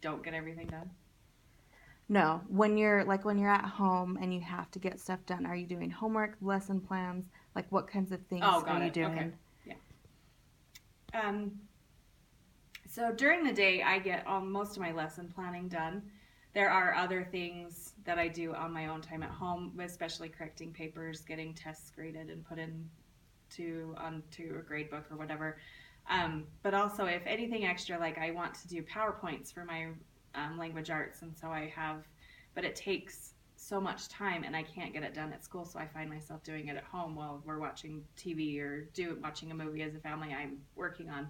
don't get everything done? No, when you're at home and you have to get stuff done, are you doing homework, lesson plans? Like what kinds of Oh, things are got you it. Okay. doing? Yeah. Um, so during the day, I get most of my lesson planning done. There are other things that I do on my own time at home, especially correcting papers, getting tests graded and put in onto a grade book or whatever. But also, if anything extra, like I want to do PowerPoints for my language arts, and so I have, but it takes so much time, and I can't get it done at school, so I find myself doing it at home while we're watching TV or watching a movie as a family. I'm working on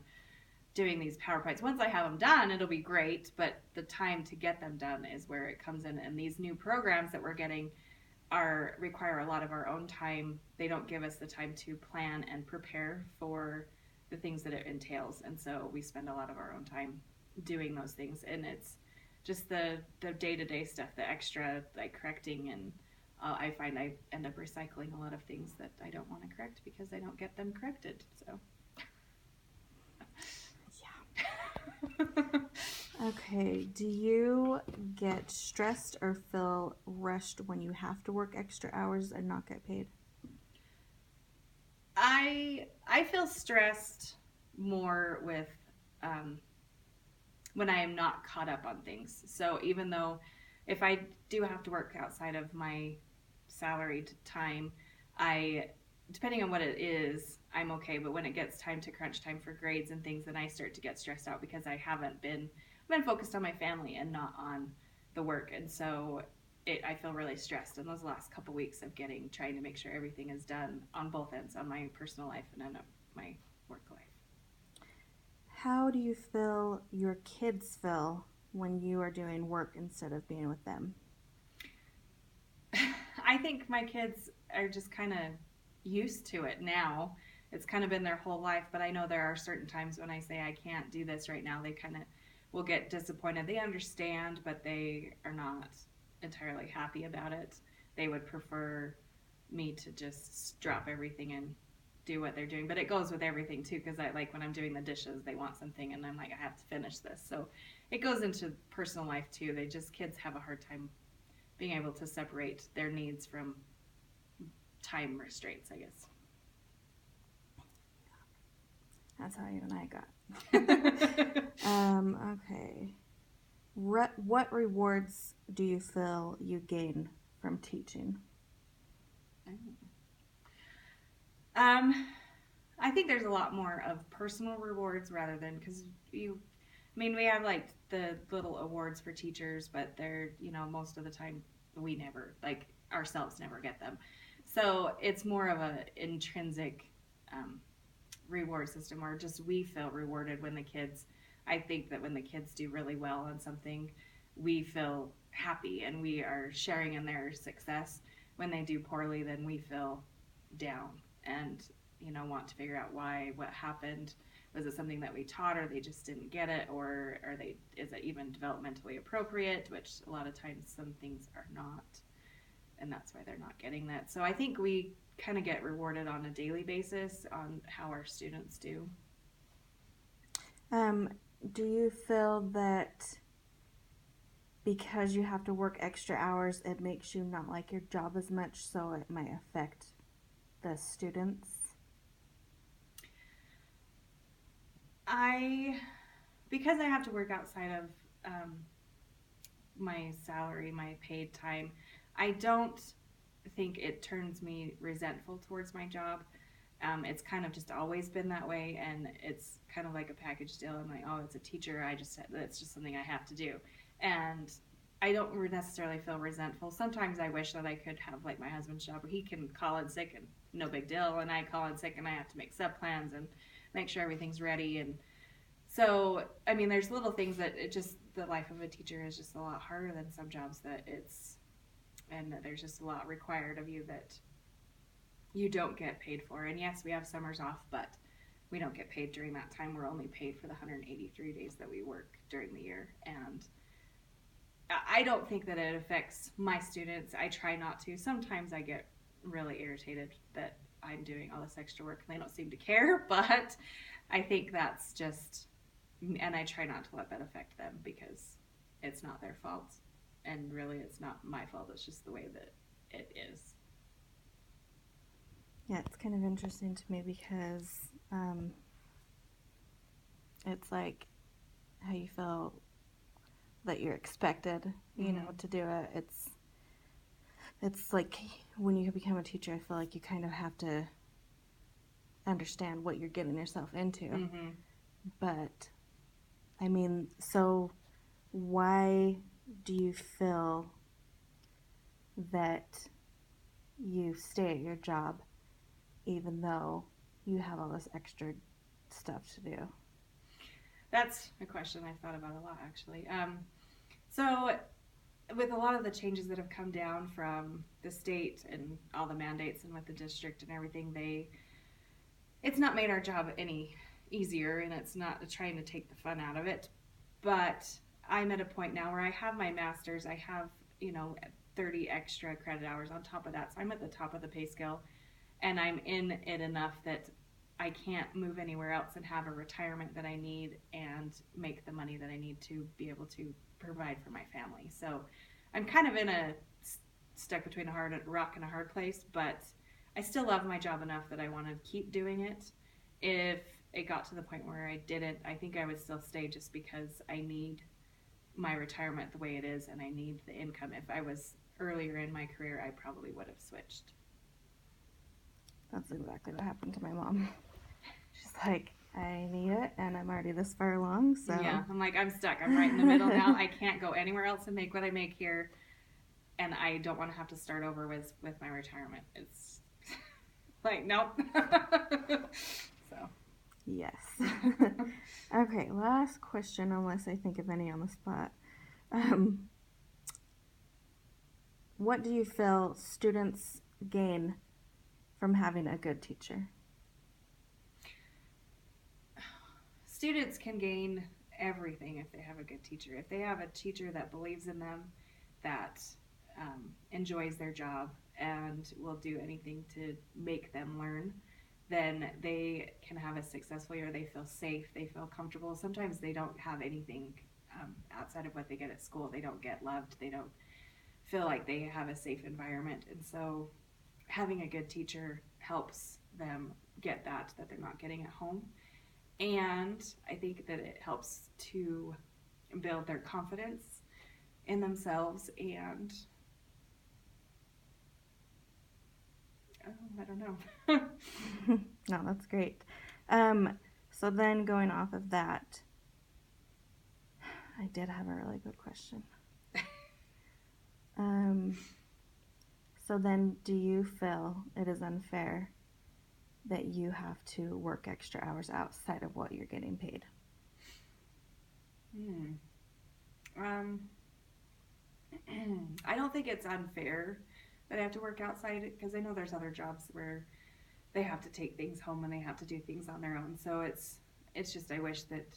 doing these PowerPoints. Once I have them done, it'll be great, but the time to get them done is where it comes in. And these new programs that we're getting are require a lot of our own time. They don't give us the time to plan and prepare for the things that it entails, and so we spend a lot of our own time doing those things. And it's just the day to day stuff, the extra like correcting, and I find I end up recycling a lot of things that I don't want to correct because I don't get them corrected. So Okay, do you get stressed or feel rushed when you have to work extra hours and not get paid? I feel stressed more with um, when I am not caught up on things. So even though if I do have to work outside of my salaried time, I depending on what it is, I'm okay. But when it gets time to crunch time for grades and things, then I start to get stressed out because I haven't been focused on my family and not on the work, and so I feel really stressed in those last couple weeks of trying to make sure everything is done on both ends, on my personal life and on my work life. How do you feel your kids feel when you are doing work instead of being with them? I think my kids are just kind of used to it now. It's kind of been their whole life, but I know there are certain times when I say I can't do this right now, they kind of will get disappointed. They understand, but they are not entirely happy about it. They would prefer me to just drop everything and do what they're doing. But it goes with everything too, because I like when I'm doing the dishes, they want something, and I'm like, I have to finish this. So it goes into personal life too. Kids have a hard time being able to separate their needs from time restraints, I guess. That's how you and I got. Okay. What rewards do you feel you gain from teaching? um, I think there's a lot more of personal rewards rather than because I mean, we have like the little awards for teachers, but they're, most of the time we never, like ourselves never get them. So it's more of a intrinsic um, reward system where just we feel rewarded when I think that when the kids do really well on something, we feel happy and we are sharing in their success. When they do poorly, then we feel down and, want to figure out what happened. Was it something that we taught or they just didn't get it, or is it even developmentally appropriate, which a lot of times some things are not, and that's why they're not getting that. So I think we kind of get rewarded on a daily basis on how our students do. Um, do you feel that because you have to work extra hours, it makes you not like your job as much, so it might affect the students? I Because I have to work outside of um, my salary, my paid time, I don't think it turns me resentful towards my job. It's kind of just always been that way, and it's kind of like a package deal. I'm like, oh, it's a teacher. It's just something I have to do, and I don't necessarily feel resentful. Sometimes I wish that I could have like my husband's job, where he can call in sick and no big deal, and I call in sick and I have to make sub plans and make sure everything's ready. And so, I mean, there's little things that the life of a teacher is just a lot harder than some jobs and that there's just a lot required of you that you don't get paid for. And yes, we have summers off, but we don't get paid during that time. We're only paid for the 183 days that we work during the year. And I don't think that it affects my students. I try not to. Sometimes I get really irritated that I'm doing all this extra work and they don't seem to care, but I think that's just, and I try not to let that affect them because it's not their fault. And really, it's not my fault. It's just the way that it is. Yeah, it's kind of interesting to me because it's like how you feel that you're expected, Mm-hmm. to do it. It's like when you become a teacher, I feel like you kind of have to understand what you're getting yourself into. Mm-hmm. But I mean, so why do you feel that you stay at your job even though you have all this extra stuff to do? That's a question I've thought about a lot, actually. So, with a lot of the changes that have come down from the state and all the mandates and with the district and everything, it's not made our job any easier, and it's not trying to take the fun out of it. But I'm at a point now where I have my master's, I have, 30 extra credit hours on top of that. So I'm at the top of the pay scale, and I'm in it enough that I can't move anywhere else and have a retirement that I need and make the money that I need to be able to provide for my family. So I'm kind of in a stuck between a hard rock and a hard place, but I still love my job enough that I want to keep doing it. If it got to the point where I didn't, I think I would still stay just because I need my retirement the way it is and I need the income. If I was earlier in my career, I probably would have switched. That's exactly what happened to my mom. She's like, I need it, and I'm already this far along, Yeah, so. I'm like, I'm stuck. I'm right in the middle now. I can't go anywhere else and make what I make here, and I don't want to have to start over with my retirement. It's like, nope. So, Yes. Okay, last question, unless I think of any on the spot. Um, what do you feel students gain from having a good teacher? students can gain everything if they have a good teacher. If they have a teacher that believes in them, that enjoys their job, and will do anything to make them learn, then they can have a successful year. They feel safe, they feel comfortable. Sometimes they don't have anything outside of what they get at school. They don't get loved, they don't feel like they have a safe environment. And so having a good teacher helps them get that they're not getting at home. And I think that it helps to build their confidence in themselves. And I don't know. No, that's great. Um, so then going off of that, I did have a really good question. Um, so then do you feel it is unfair that you have to work extra hours outside of what you're getting paid? Hmm. Um, I don't think it's unfair that I have to work outside because I know there's other jobs where they have to take things home and they have to do things on their own. So it's just I wish that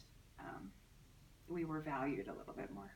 we were valued a little bit more.